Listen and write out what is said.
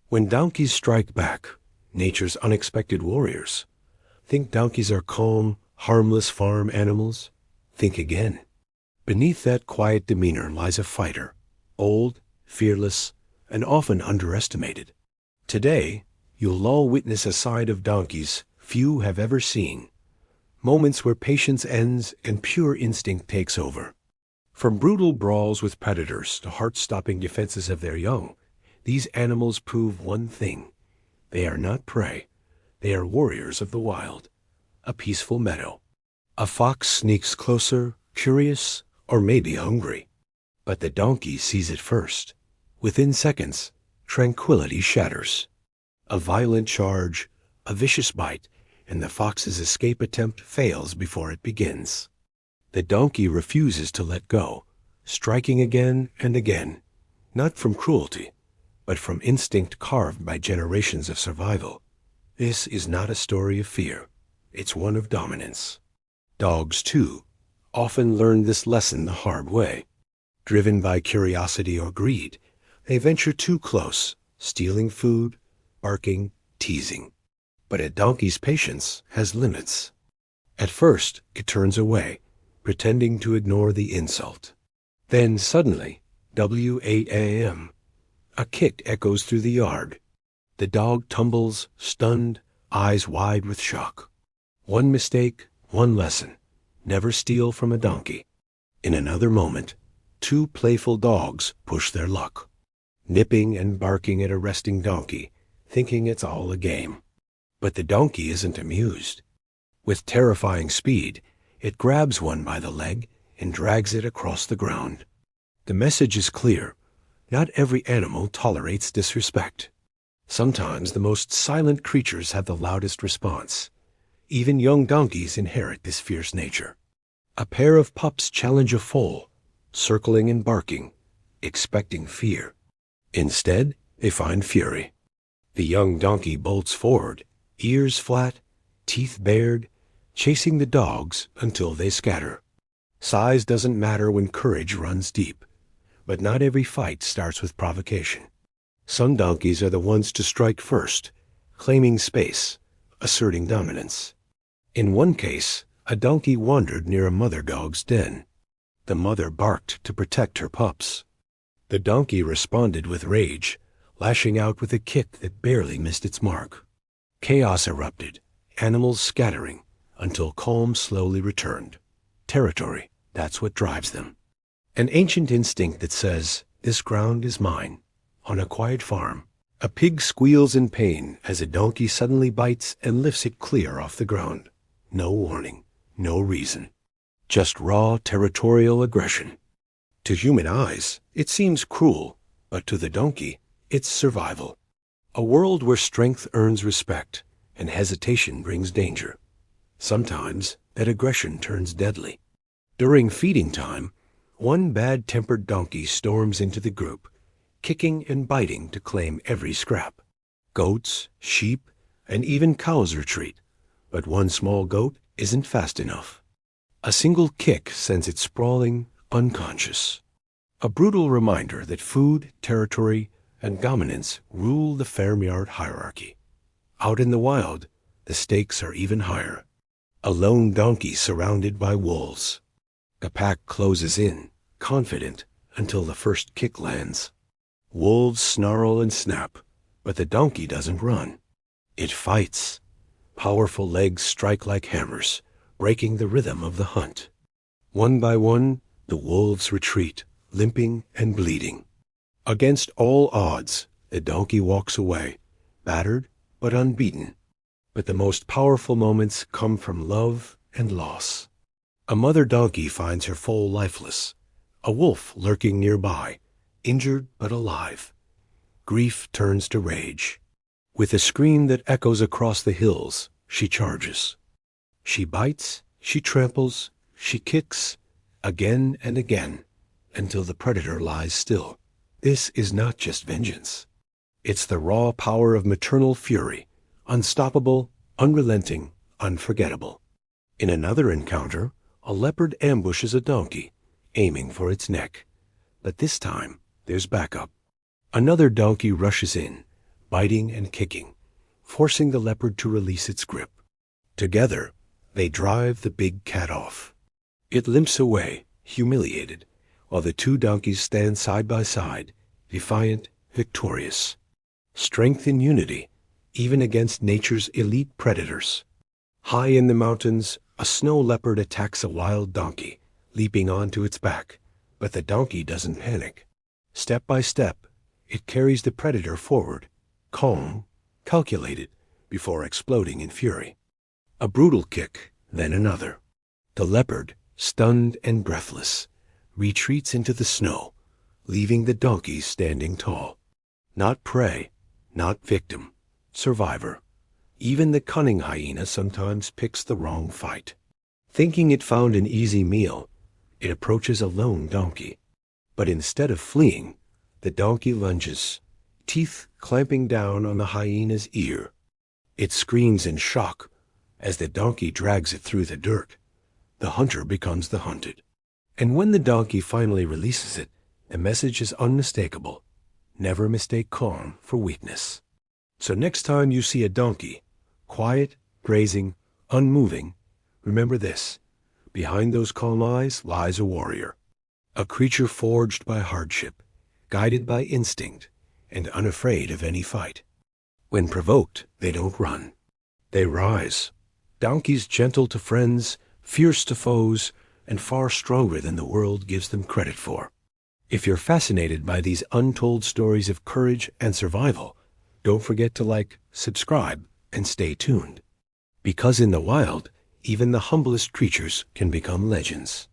When donkeys strike back, nature's unexpected warriors. Think donkeys are calm, harmless farm animals? Think again. Beneath that quiet demeanor lies a fighter, old, fearless, and often underestimated. Today, you'll all witness a side of donkeys few have ever seen. Moments where patience ends and pure instinct takes over. From brutal brawls with predators to heart-stopping defenses of their young, these animals prove one thing. They are not prey. They are warriors of the wild. A peaceful meadow. A fox sneaks closer, curious, or maybe hungry. But the donkey sees it first. Within seconds, tranquility shatters. A violent charge, a vicious bite, and the fox's escape attempt fails before it begins. The donkey refuses to let go, striking again and again, not from cruelty, but from instinct carved by generations of survival. This is not a story of fear. It's one of dominance. Dogs, too, often learn this lesson the hard way. Driven by curiosity or greed, they venture too close, stealing food, barking, teasing. But a donkey's patience has limits. At first, it turns away, pretending to ignore the insult. Then suddenly, W8 a.m., a kick echoes through the yard. The dog tumbles, stunned, eyes wide with shock. One mistake, one lesson. Never steal from a donkey. In another moment, two playful dogs push their luck, nipping and barking at a resting donkey, thinking it's all a game. But the donkey isn't amused. With terrifying speed, it grabs one by the leg and drags it across the ground. The message is clear. Not every animal tolerates disrespect. Sometimes the most silent creatures have the loudest response. Even young donkeys inherit this fierce nature. A pair of pups challenge a foal, circling and barking, expecting fear. Instead, they find fury. The young donkey bolts forward, ears flat, teeth bared, chasing the dogs until they scatter. Size doesn't matter when courage runs deep, but not every fight starts with provocation. Some donkeys are the ones to strike first, claiming space, asserting dominance. In one case, a donkey wandered near a mother dog's den. The mother barked to protect her pups. The donkey responded with rage, lashing out with a kick that barely missed its mark. Chaos erupted, animals scattering, until calm slowly returned. Territory, that's what drives them. An ancient instinct that says, this ground is mine. On a quiet farm, a pig squeals in pain as a donkey suddenly bites and lifts it clear off the ground. No warning, no reason. Just raw territorial aggression. To human eyes, it seems cruel, but to the donkey, it's survival. A world where strength earns respect and hesitation brings danger. Sometimes that aggression turns deadly. During feeding time, one bad-tempered donkey storms into the group, kicking and biting to claim every scrap. Goats, sheep, and even cows retreat, but one small goat isn't fast enough. A single kick sends it sprawling, unconscious. A brutal reminder that food, territory, and dominance rule the farmyard hierarchy. Out in the wild, the stakes are even higher. A lone donkey surrounded by wolves. The pack closes in, confident, until the first kick lands. Wolves snarl and snap, but the donkey doesn't run. It fights. Powerful legs strike like hammers, breaking the rhythm of the hunt. One by one, the wolves retreat, limping and bleeding. Against all odds, the donkey walks away, battered but unbeaten. But the most powerful moments come from love and loss. A mother donkey finds her foal lifeless, a wolf lurking nearby, injured but alive. Grief turns to rage. With a scream that echoes across the hills, she charges. She bites, she tramples, she kicks, again and again, until the predator lies still. This is not just vengeance. It's the raw power of maternal fury, unstoppable, unrelenting, unforgettable. In another encounter, a leopard ambushes a donkey, aiming for its neck. But this time, there's backup. Another donkey rushes in, biting and kicking, forcing the leopard to release its grip. Together, they drive the big cat off. It limps away, humiliated, while the two donkeys stand side by side, defiant, victorious. Strength in unity, even against nature's elite predators. High in the mountains, a snow leopard attacks a wild donkey, leaping onto its back, but the donkey doesn't panic. Step by step, it carries the predator forward, calm, calculated, before exploding in fury. A brutal kick, then another. The leopard, stunned and breathless, retreats into the snow, leaving the donkey standing tall. Not prey, not victim, survivor. Even the cunning hyena sometimes picks the wrong fight. Thinking it found an easy meal, it approaches a lone donkey. But instead of fleeing, the donkey lunges, teeth clamping down on the hyena's ear. It screams in shock as the donkey drags it through the dirt. The hunter becomes the hunted. And when the donkey finally releases it, the message is unmistakable. Never mistake calm for weakness. So next time you see a donkey, quiet, grazing, unmoving, remember this: behind those calm eyes lies a warrior, a creature forged by hardship, guided by instinct, and unafraid of any fight. When provoked, they don't run. They rise. Donkeys gentle to friends, fierce to foes, and far stronger than the world gives them credit for. If you're fascinated by these untold stories of courage and survival, don't forget to like, subscribe, and stay tuned. Because in the wild, even the humblest creatures can become legends.